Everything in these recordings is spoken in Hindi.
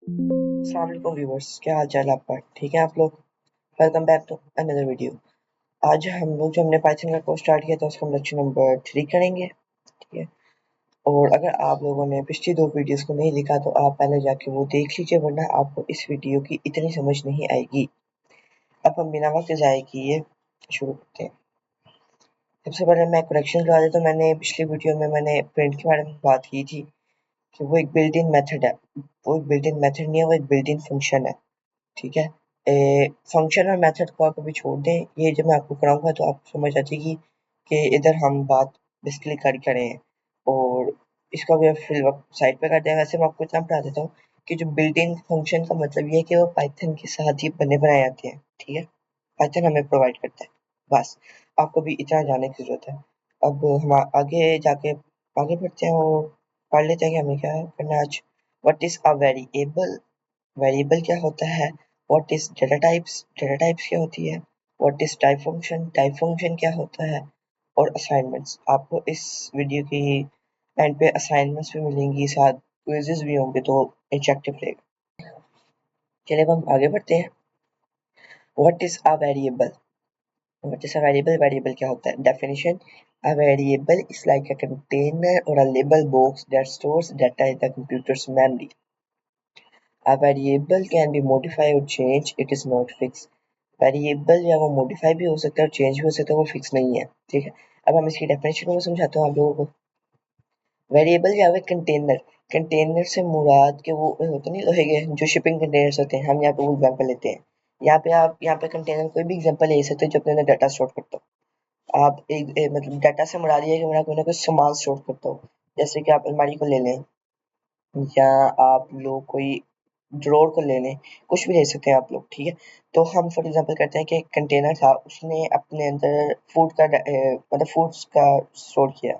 अस्सलाम वालेकुम व्यूअर्स, क्या हाल चाल आपका? ठीक है आप लोग? Welcome back to another video. आज हम लोग जो हमने पाइथन का कोर्स स्टार्ट किया था उसका हम लेक्चर नंबर 3 करेंगे। ठीक है, और अगर आप लोगों ने पिछली 2 वीडियोस को नहीं देखा तो आप पहले जाके वो देख लीजिए, वरना आपको इस वीडियो की इतनी समझ नहीं आएगी। अब हम बिना वक्त ज़ाया किए शुरू करते हैं। सबसे पहले मैं करेक्शन करा देता हूँ। मैंने पिछली वीडियो में मैंने प्रिंट के बारे में बात की थी कि वो एक बिल्ट इन मेथड है। वो एक बिल्ट इन मेथड नहीं है, वो एक बिल्ट इन फंक्शन है। ठीक है, फंक्शन और मेथड को आप अभी छोड़ दें, ये जब मैं आपको कराऊंगा तो आपको समझ आ जाएगी कि इधर हम बात बेसिकली कर रहे हैं। और इसको अभी फिल वक्त साइड पे कर दें। वैसे मैं आपको इतना बता देता हूँ कि जो बिल्ट इन फंक्शन का मतलब ये है कि वो पाइथन के साथ ही बने बनाए जाते हैं। ठीक है, पाइथन हमें प्रोवाइड करता है, बस आपको भी इतना जानने की जरूरत है। अब हम आगे जाके आगे बढ़ते हैं और पढ़ लेते हैं कि हमें क्या करना है आज। What is a variable? Variable क्या होता है? व्हाट इज डेटा टाइप्स क्या होती है? व्हाट इज टाइप फंक्शन क्या होता है? और असाइनमेंट्स, आपको इस वीडियो की एंड पे असाइनमेंट्स भी मिलेंगी, साथ क्विजेस भी होंगे, तो इंटरेक्टिव रहेगा। चलिए अब हम आगे बढ़ते हैं। What is a variable? What is a variable? Variable क्या होता है? Definition: a variable is like a container or a label box that stores data in the computer's memory. A variable can be modified or changed, it is not fixed. Variable या वो मॉडिफाई भी हो सकता है और चेंज भी हो सकता है, वो फिक्स नहीं है। ठीक है, अब हम इसकी डेफिनेशन को समझाता हूँ आप लोगों को। वेरिएबल या वो कंटेनर, कंटेनर से मुराद के वो होते नहीं लोहे के जो शिपिंग कंटेनर्स होते हैं। हम यहाँ पे वो एग्जांपल लेते हैं। यहाँ पे आप यहाँ पे कंटेनर कोई भी एग्जांपल ले सकते हैं जो अपने अंदर डाटा स्टोर करता हो। आप मतलब डाटा से मुराद ये है कि मेरा कोई ना कोई सामान स्टोर करता हो। जैसे कि आप अलमारी को ले लें, या आप लोग कोई ड्रॉर को ले लें, कुछ भी ले सकते हैं आप लोग। ठीक है, तो हम फॉर एग्जांपल करते हैं कि एक कंटेनर था, उसने अपने अंदर फूड का मतलब फूड्स का स्टोर किया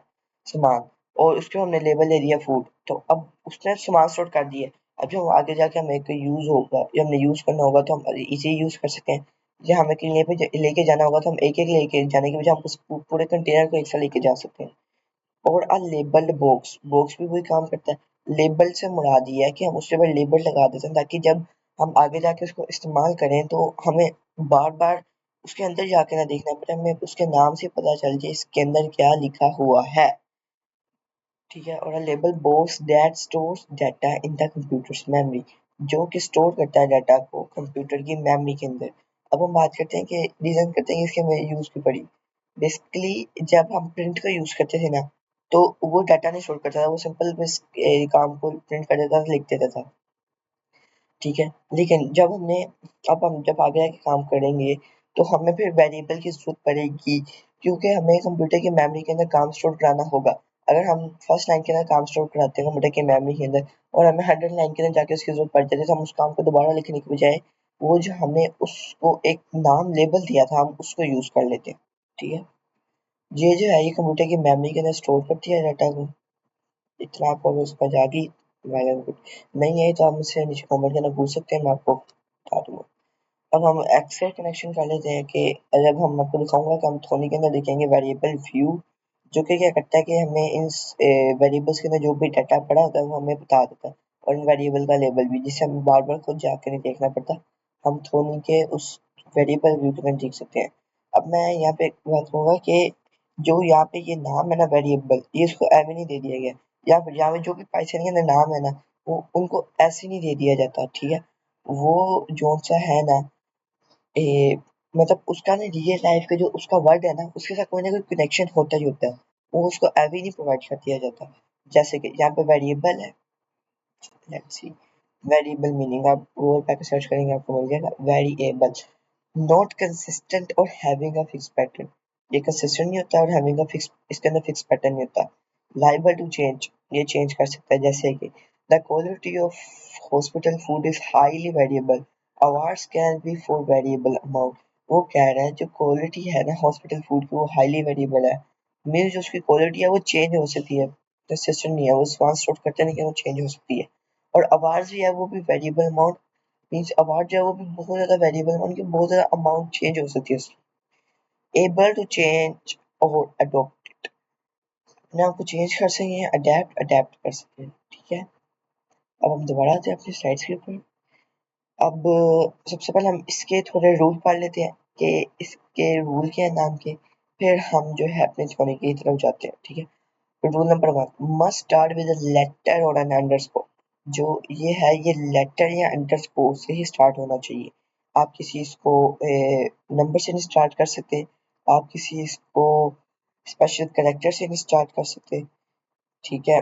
सामान, और उसके हमने लेबल दे दिया फूड। तो अब उसने सामान स्टोर कर दिया। अब जो आगे जाके हमें कोई यूज होगा या हमने यूज करना होगा तो हम इसे यूज कर सकते हैं। या हमें कहीं पे लेके जाना होगा तो हम एक एक लेके जाने के बजाय हम उस पूरे कंटेनर को एक साथ लेके जा सकते हैं। और लेबल्ड बॉक्स, बॉक्स भी वही काम करता है। लेबल से मुराद ये है कि हम उसके ऊपर लेबल लगा देते हैं ताकि जब हम आगे जाके उसको इस्तेमाल करें तो हमें बार बार उसके अंदर जाके ना देखना पड़े, हमें उसके नाम से पता चल जाए इसके अंदर क्या लिखा हुआ है। ठीक है, और label box that stores data in the computers memory, जो कि स्टोर करता है डाटा को कंप्यूटर की मेमोरी के अंदर। अब हम बात करते हैं कि रीजन करते हैं कि इसके हमें यूज की पड़ी। बेसिकली जब हम प्रिंट का यूज करते थे ना, तो वो डाटा नहीं स्टोर करता था, वो सिंपल बस काम को प्रिंट कर देता था, लिख देता था। ठीक है, लेकिन जब आगे आके काम करेंगे तो हमें फिर वेरिएबल की जरूरत पड़ेगी, क्योंकि हमें कंप्यूटर की मेमोरी के अंदर काम स्टोर कराना होगा। अगर हम फर्स्ट लाइन के अंदर काम स्टोर कराते हैं कंप्यूटर की मेमोरी के अंदर, और हमें 100 लाइन के अंदर जाके उसकी जरूरत पड़ जाती है, तो हम उस काम को दोबारा लिखने के बजाय वो जो हमने उसको एक नाम लेबल दिया था हम उसको यूज कर लेते हैं। ठीक है, ये जो है ये कंप्यूटर की मेमोरी के अंदर स्टोर करती है डाटा को। इतना आपको अगर उसका जागी वेल एंड गुड, नहीं है तो आप मुझसे नीचे कमेंट करना पूछ सकते हैं, मैं आपको बता दूंगा। अब हम एक्सेल कनेक्शन कर लेते हैं कि जब हम आपको दिखाऊंगा कि हम थोनी के अंदर देखेंगे वेरिएबल व्यू, जो कि क्या करता है कि हमें इन वेरिएबल्स के अंदर जो भी डाटा पड़ा होता है वो हमें बता देता है, और इन वेरिएबल का लेबल भी, जिससे हमें बार बार खुद जाकर नहीं देखना पड़ता। हम थोनी के उस वेरिएबल व्यू के अंदर देख सकते हैं। अब मैं यहाँ पे एक बात कहूँगा कि जो यहाँ पे ये नाम है ना वेरिएबल, ये इसको ऐवे नहीं दे दिया गया, या फिर यहाँ पे जो भी पाइथन के अंदर नाम है ना, वो उनको ऐसे नहीं दे दिया जाता। ठीक है, वो जो सा है ना, ए, मतलब उसका ना रियल लाइफ के जो उसका वर्ड है ना, उसके साथ कोई ना कोई कनेक्शन होता ही होता है, वो उसको अभी नहीं प्रोवाइड कर दिया जाता। जैसे कि यहाँ पे वेरिएबल है, लेट्स सी वेरिएबल मीनिंग, आप गूगल पे सर्च करेंगे आपको मिल जाएगा। वेरिएबल नॉट कंसिस्टेंट और हैविंग अ फिक्स पैटर्न, ये कंसिस्टेंट नहीं होता और हैविंग अ फिक्स, इसके अंदर फिक्स पैटर्न नहीं होता। लाइबल टू चेंज, ये चेंज कर सकता है। जैसे कि the quality of hospital food is highly variable, awards can be for variable amount. वो कह रहा है जो क्वालिटी है ना हॉस्पिटल फूड की वो हाईली वेरिएबल है, मीन्स जो उसकी क्वालिटी है वो चेंज हो सकती है, कंसिस्टेंट नहीं है, वो स्वास्थ्य शॉर्ट करते नहीं, वो चेंज हो सकती है। और अवार्ड्स भी है वो भी वेरिएबल अमाउंट, मीन्स अवार्ड जो है वो भी बहुत ज्यादा वेरिएबल अमाउंट की, बहुत ज्यादा अमाउंट चेंज हो सकती है उसकी। एबल टू चेंज और अडोप्ट, अपने आप को चेंज कर सकते हैं, अडेप्ट अडेप्ट कर सकते हैं। ठीक है, अब हम दोबारा आते हैं अपनी स्लाइड्स के ऊपर। अब सबसे पहले हम इसके थोड़े रूल पढ़ लेते हैं कि इसके रूल क्या है नाम के, फिर हम जो है अपने थ्योरी की तरफ जाते हैं। ठीक है, rule number 1, must start with a letter और एन अंडरस्कोर। जो ये है ये लेटर या अंडरस्कोर से ही स्टार्ट होना चाहिए। आप किसी इसको नंबर से नहीं स्टार्ट कर सकते, आप किसी इसको स्पेशल कैरेक्टर से नहीं स्टार्ट कर सकते। ठीक है,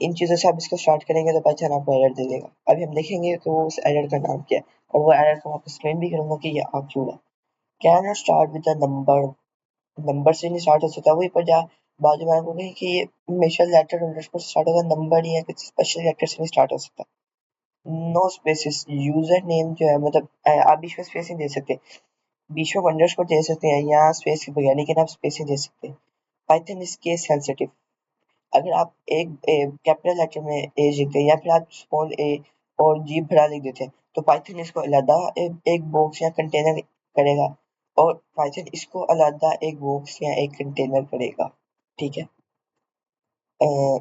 इन चीज़ों से आप इसको स्टार्ट करेंगे तो पाइथन आपको एरर दे देगा। अभी हम देखेंगे कि वो उस एरर का नाम क्या है, और वो एरर को आपको एक्सप्लेन भी करूंगा कि ये आ क्यों रहा है। Can not start with a number, number से नहीं स्टार्ट हो सकता। वही पर जहाँ बाजू में आपको कही कि ये हमेशा लेटर अंडरस्कोर से स्टार्ट होगा, नंबर ही है, किसी स्पेशल कैरेक्टर से नहीं स्टार्ट हो सकता। नो स्पेसिस, यूजर नेम जो है मतलब आप बीच में स्पेस नहीं दे सकते, बीच में अंडरस्कोर दे सकते हैं या स्पेस के बगैर, लेकिन आप स्पेस नहीं दे सकते। Python is case sensitive. अगर आप एक कैपिटल लेटर में ए लिखते हैं या फिर आप स्मॉल ए और जी भरा लिख देते हैं तो पाइथन इसको अलग एक बॉक्स या कंटेनर करेगा, और पाइथन इसको अलग एक बॉक्स या एक कंटेनर करेगा। ठीक है,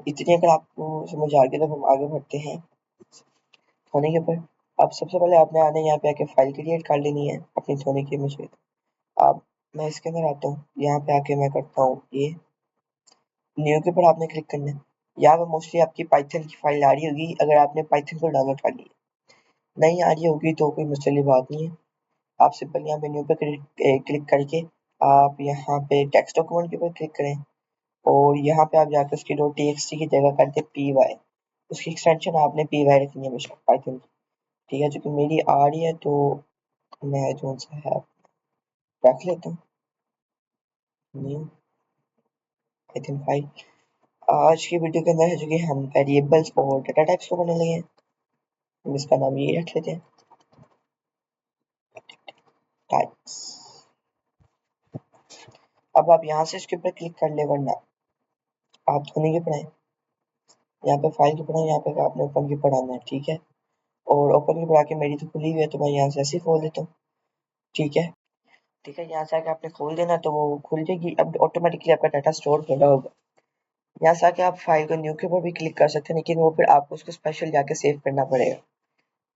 इतनी अगर आपको समझ आ गई तो हम आगे बढ़ते हैं होने के ऊपर। अब सबसे पहले आपने आने यहाँ पे आके फाइल क्रिएट कर लेनी है अपनी सोने की मुझे। अब मैं इसके अंदर आता हूँ, यहाँ पे आके मैं करता हूँ ये न्यू के ऊपर आपने क्लिक करना है। यहाँ पे मोस्टली आपकी पाइथन की फाइल आ रही होगी अगर आपने पाइथन को डाउनलोड कर लिया। नहीं आ रही होगी तो कोई मसले बात नहीं है, आप सिंपल यहाँ पे न्यू पे क्लिक करके आप यहाँ पे टेक्स्ट डॉक्यूमेंट के ऊपर क्लिक करें, और यहाँ पे आप जाकर उसकी डॉट टीएक्सटी की जगह कर दें पी वाई। उसकी एक्सटेंशन आपने पी वाई रखनी है हमेशा पाइथन की। ठीक है, जो कि मेरी आ रही है तो मैं जो सा है रख लेता हूँ न्यू पाइथन फाइल। आज की वीडियो के अंदर है जो कि हम वेरिएबल्स और डाटा टाइप्स को पढ़ने लगे हैं, हम इसका नाम ये रख लेते हैं टाइप्स। अब आप यहाँ से इसके ऊपर क्लिक कर ले, वरना आप धोने के पढ़ाएं, यहाँ पे फाइल की पढ़ाएं, यहाँ पे आपने ओपन की पढ़ाना है। ठीक है, और ओपन की पढ़ा के मेरी तो खुली हुई है तो मैं यहाँ से ऐसे ही खोल देता हूँ। ठीक है, ठीक है, यहाँ से आके आपने खोल देना तो वो खुल जाएगी। अब ऑटोमेटिकली आपका डाटा स्टोर हो रहा होगा। यहाँ से आके आप फाइल को न्यू के ऊपर भी क्लिक कर सकते हैं, लेकिन वो फिर आपको उसको स्पेशल जाके सेव करना पड़ेगा,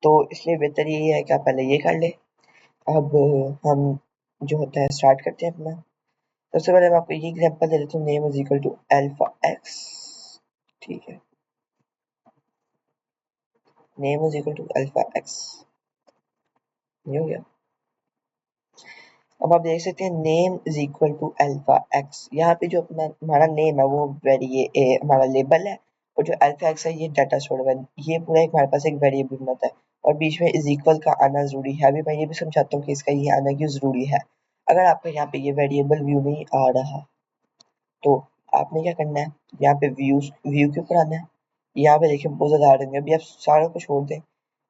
तो इसलिए बेहतर यही है कि आप पहले ये कर ले। अब हम जो होता है स्टार्ट करते हैं अपना। सबसे पहले मैं आपको ये एग्जांपल दे देता हूँ, name is equal to alpha x. ठीक है, name is equal to alpha x, ये हो गया। अब आप देख सकते हैं name is equal to alpha x, यहाँ पे जो अपना हमारा नेम है वो हमारा लेबल है, और जो अल्फा एक्स है ये डाटा स्टोर है। ये पूरा एक हमारे पास एक वेरिएबल बनता है, और बीच में इज इक्वल का आना जरूरी है। अभी मैं ये भी समझाता हूँ कि इसका ये आना क्यों जरूरी है। अगर आपको यहाँ पे ये वेरिएबल व्यू नहीं आ रहा तो आपने क्या करना है, यहाँ पे व्यू के ऊपर आना है। यहाँ पे देखिए बहुत ज़्यादा आ रहे हैं, अभी आप सारों को छोड़ दें,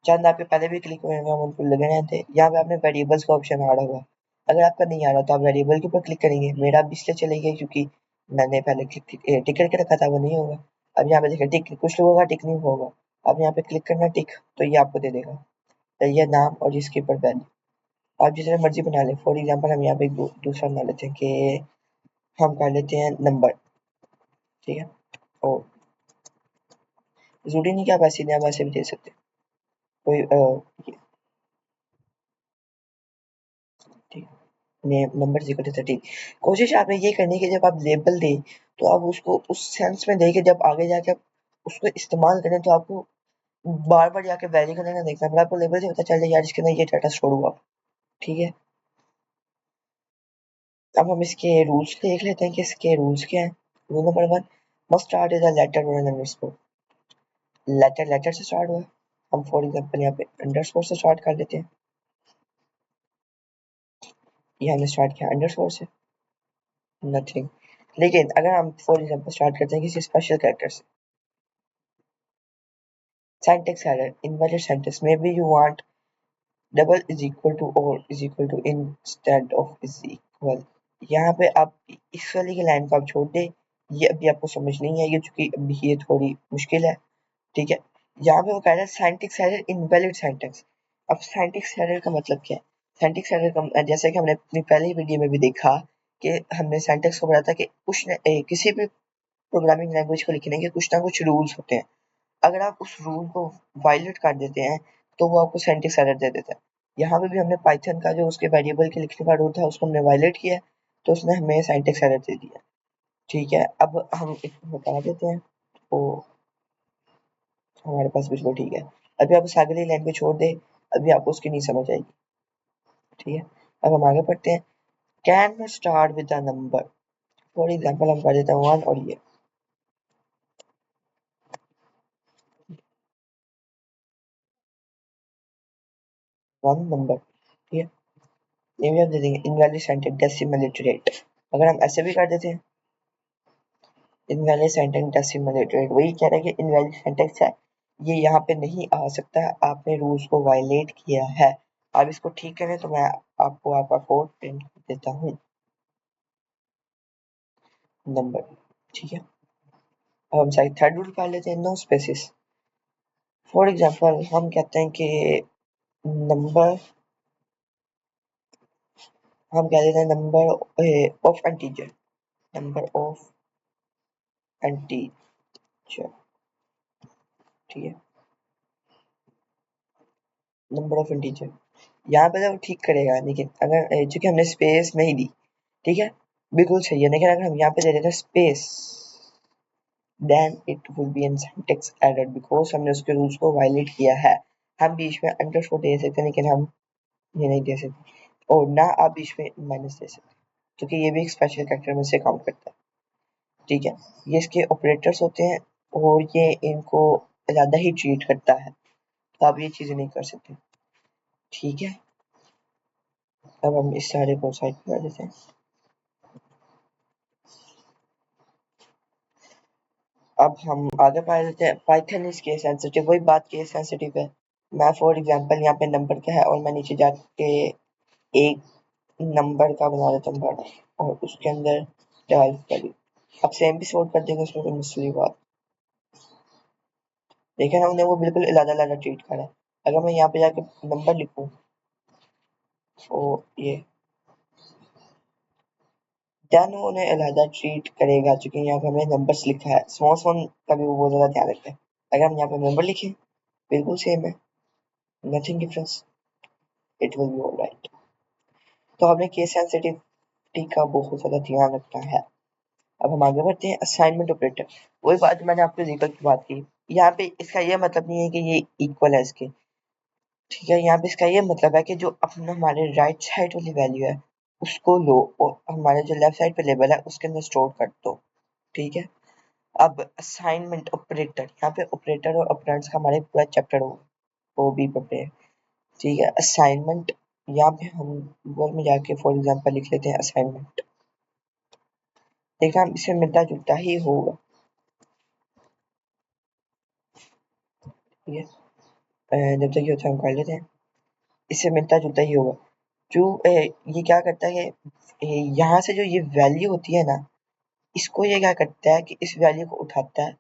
चंद आपके पहले भी क्लिक हुए होंगे, हम उनको लगे रहते हैं। यहाँ पे आपने वेरिएबल्स का ऑप्शन आ रहा होगा, अगर आपका नहीं आ रहा तो आप वेरिएबल के ऊपर क्लिक करेंगे। मेरा अब इसलिए चलेगा क्योंकि मैंने पहले टिक करके रखा था, वो नहीं होगा। अब यहाँ पे देखिए टिक कुछ लोगों का टिक नहीं होगा, अब यहाँ पे क्लिक करना टिक, तो ये आपको दे देगा तो ये नाम और इसके ऊपर वैल्यू आप जितने मर्जी बना लें। फॉर एग्जाम्पल हम यहाँ पे दूसरा बना लेते हैं कि हम कर लेते हैं नंबर। ठीक है, और जरूरी नहीं कि आप ऐसे ही वैसे भी दे सकते हैं कोई ठीक है, नंबर इक्वल टू 13। कोशिश आपने ये करनी है कि जब आप लेबल दें तो आप उसको उस सेंस में दें कि जब आगे जाके आप उसको इस्तेमाल करें तो आपको बार बार जाके वैल्यू करने ना देखना पड़े, आपको लेबल से पता चल जाए यार इसके अंदर ये डाटा स्टोर हुआ। ठीक है, अब हम इसके रूल्स देख लेते हैं कि इसके रूल्स क्या है। Rule number 1, must start is a letter और एन अंडरस्कोर। लेटर लेटर से स्टार्ट हुआ, हम फॉर एग्जांपल यहाँ पे अंडरस्कोर से स्टार्ट कर लेते हैं। ये हमने स्टार्ट किया अंडरस्कोर से, नथिंग। लेकिन अगर हम फॉर एग्जांपल स्टार्ट करते हैं किसी स्पेशल कैरेक्टर से, syntax error invalid sentence may be you want double is equal to और is equal to instead of is equal. यहाँ पे आप इस वाली की लाइन को आप छोड़ दें, ये अभी आपको समझ नहीं आएगी क्योंकि अभी ये थोड़ी मुश्किल है। ठीक है, यहाँ पे वो कह रहा है सिंटैक्स एरर इनवैलिड सेंटेंस। अब सिंटैक्स एरर का मतलब क्या है? सिंटैक्स एरर का जैसे कि हमने अपनी पहली वीडियो में भी देखा कि हमने सिंटैक्स को पढ़ा था कि किसी भी प्रोग्रामिंग लैंग्वेज को लिखने के कुछ ना कुछ रूल्स होते हैं। अगर आप उस रूल को वायलेट कर देते हैं तो वो आपको सिंटैक्स एरर दे देता है। यहाँ पे भी हमने पाइथन का जो उसके वेरिएबल के लिखने का रूल था उसको हमने वायलेट किया तो उसने हमें सिंटैक्स एरर दे दिया। ठीक है, अब हम इसको हटा देते हैं तो हमारे पास बिल्कुल ठीक है। अभी आप उस आगे लाइन को छोड़ दें, अभी आपको उसकी नहीं समझ आएगी। ठीक है, अब हम आगे पढ़ते हैं। Can start with a number, for example हम कर देते हैं 1 और ये 1 नंबर। ठीक है, ये भी आप दे देंगे इनवैलिड सेंटेंस डेसिमल इटरेट। अगर हम ऐसे भी कर देते हैं इनवैलिड सेंटेंस डेसिमल इटरेट, वही कह रहा है कि इनवैलिड सेंटेंस है, ये यहाँ पे नहीं आ सकता, आपने रूल्स को वायलेट किया है। आप इसको ठीक करें तो मैं आपको आपका कोड प्रिंट देता हूँ नंबर। ठीक है, अब हम साइड थर्ड रूल कर लेते हैं, नो स्पेसिस। फॉर एग्जांपल हम कहते हैं कि नंबर, हम कह देते हैं number of integer, number of integer. ठीक है, नंबर ऑफ इंटीजर यहाँ पे तो वो ठीक करेगा, लेकिन अगर चूंकि हमने स्पेस नहीं दी, ठीक है, बिल्कुल सही है, लेकिन अगर हम यहाँ पे दे देते हैं space then it will be an syntax error because हमने उसके रूल्स को वायलेट किया है। हम बीच में अंडरस्कोर दे सकते हैं लेकिन हम ये नहीं दे सकते, और ना आप बीच में माइनस दे सकते, क्योंकि ये भी एक स्पेशल कैरेक्टर में से काउंट करता है। ठीक है, ये इसके ऑपरेटर्स होते हैं और ये इनको ज़्यादा ही ट्रीट करता है, तो आप ये चीज़ें नहीं कर सकते। ठीक है, अब हम इस सारे को साइड कर देते हैं। अब हम आगे पढ़ लेते हैं पाइथन इज केस सेंसिटिव, वही बात केस सेंसिटिव है। मैं फॉर एग्जांपल यहाँ पे नंबर का है और मैं नीचे जाके एक नंबर का बना देता हूँ बड़ा और उसके अंदर डाल वैल्यू। अब सेम भी सॉर्ट कर देंगे, उसमें कोई मसली बात देखें ना, उन्हें वो बिल्कुल अलग अलग ट्रीट करा है। अगर मैं यहाँ पे जाके नंबर लिखूँ तो ये देन वो उन्हें अलग ट्रीट करेगा, चूंकि यहाँ पे हमने नंबर्स लिखा है, स्मॉल स्मॉल का भी वो बहुत ज़्यादा ध्यान रखता है। अगर हम यहाँ पे नंबर लिखें बिल्कुल सेम है, nothing difference, it will be alright. तो हमें केस सेंसिटिविटी का बहुत ज़्यादा ध्यान रखना है। अब हम आगे बढ़ते हैं असाइनमेंट ऑपरेटर, वही बात मैंने आपको इक्वल की बात की। यहाँ पे इसका ये मतलब नहीं है कि ये इक्वल है इसके, ठीक है, यहाँ पे इसका ये मतलब है कि जो अपना हमारे राइट साइड वाली वैल्यू है उसको लो और हमारे जो लेफ्ट साइड पे लेबल है उसके अंदर स्टोर कर दो। ठीक है, अब असाइनमेंट ऑपरेटर, यहाँ पे ऑपरेटर और ऑपरेंड्स का हमारे पूरा चैप्टर होगा, वो भी प्रिपेयर। ठीक है, असाइनमेंट, यहाँ पे हम गूगल में जाके फॉर एग्जांपल लिख लेते हैं असाइनमेंट, देखना इससे मिलता जुलता ही होगा। ठीक है, जब तक ये होता है हम कर लेते हैं, इससे मिलता जुलता ही होगा। जो ये क्या करता है कि यहाँ से जो ये वैल्यू होती है ना, इसको ये क्या करता है कि इस वैल्यू को उठाता है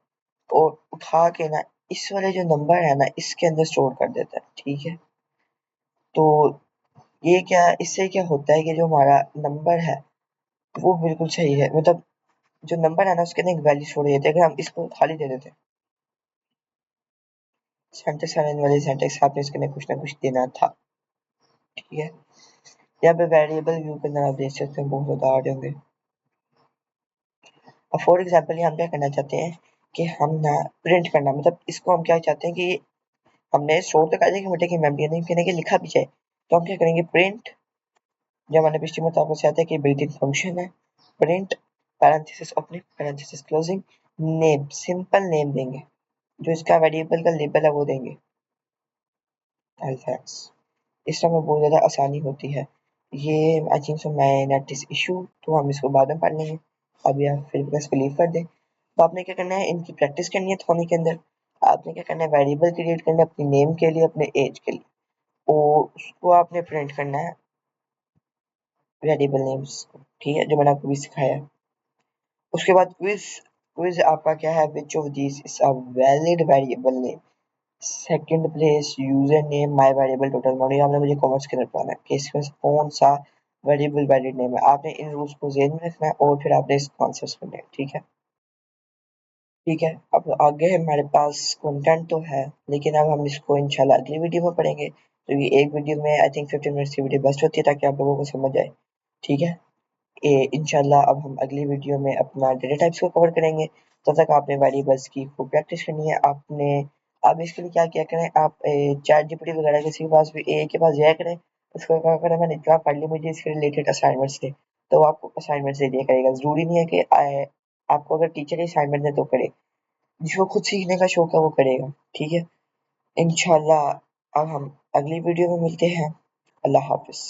और उठा के ना इस वाले जो नंबर है ना इसके अंदर स्टोर कर देता है। ठीक है, तो ये क्या, इससे क्या होता है कि जो हमारा नंबर है वो बिल्कुल सही है, मतलब जो नंबर है ना उसके अंदर एक वैल्यू छोड़ देते हैं। अगर हम इसको खाली दे देते हैं सेंटेक्स आने वाली सेंटेक्स, आपने इसके अंदर कुछ ना कुछ देना था। ठीक है, यहाँ पे वेरिएबल व्यू के अंदर आप देख सकते हैं बहुत ज़्यादा आ जाएंगे। अब फॉर एग्जांपल हम क्या करना चाहते हैं कि हम ना प्रिंट करना, मतलब इसको हम क्या चाहते हैं कि हमने स्टोर तो कर दिया कि बटे की मेमोरी नहीं कहने के लिखा भी जाए, तो हम क्या करेंगे प्रिंट, जब मैंने पिछले में तो आपको से आता है कि बिल्ट इन फंक्शन है, print parenthesis opening parenthesis closing name, simple name देंगे, जो इसका वेरिएबल का लेबल है वो देंगे अल्फाक्स। इस समय बहुत ज़्यादा आसानी होती है। ये आई थिंक सो मैं नेट इस इशू, तो हम इसको बाद में पढ़ लेंगे, अभी आप फिर बस को लीव कर दें। तो आपने क्या करना है, इनकी प्रैक्टिस करनी है थोड़ी के अंदर। आपने क्या करना है, वेरिएबल क्रिएट करना है अपनी नेम के लिए, अपने एज के लिए, और उसको आपने प्रिंट करना है वेरिएबल नेम्स को। ठीक है, जो मैंने आपको भी सिखाया है। उसके बाद क्विज, क्विज आपका क्या है, which of this is a valid variable name, second place user name my variable total amount, ये आपने मुझे कमेंट्स के अंदर बताना है कि इसमें से कौन सा वेरिएबल वैलिड नेम है। आपने इन रूल्स को ज़हन में रखना है और फिर आपने इसको आंसर्स करने हैं। ठीक है, ठीक है, अब आगे हमारे पास कंटेंट तो है, लेकिन अब हम इसको इंशाल्लाह अगली वीडियो में पढ़ेंगे। तो ये एक वीडियो में आई थिंक 15 मिनट्स की वीडियो बेस्ट होती है ताकि आप लोगों को समझ आए। ठीक है, इंशाल्लाह अब हम अगली वीडियो में अपना डेटा टाइप्स को कवर करेंगे। तब तक आपने वेरिएबल्स की खूब प्रैक्टिस करनी है। आप इसके लिए क्या क्या करें, आप चैट जीपीटी वगैरह किसी के पास भी के पास जाया करें, उसको क्या करें, मैंने इतना पढ़ लिया, मुझे इसके रिलेटेड असाइनमेंट्स थे, तो वो आपको असाइनमेंट्स दे दिया करेगा। ज़रूरी नहीं है कि आपको अगर टीचर असाइनमेंट दे तो करे, जिसको खुद सीखने का शौक है वो करेगा। ठीक है, इंशाल्लाह अब हम अगली वीडियो में मिलते हैं। अल्लाह हाफिज़।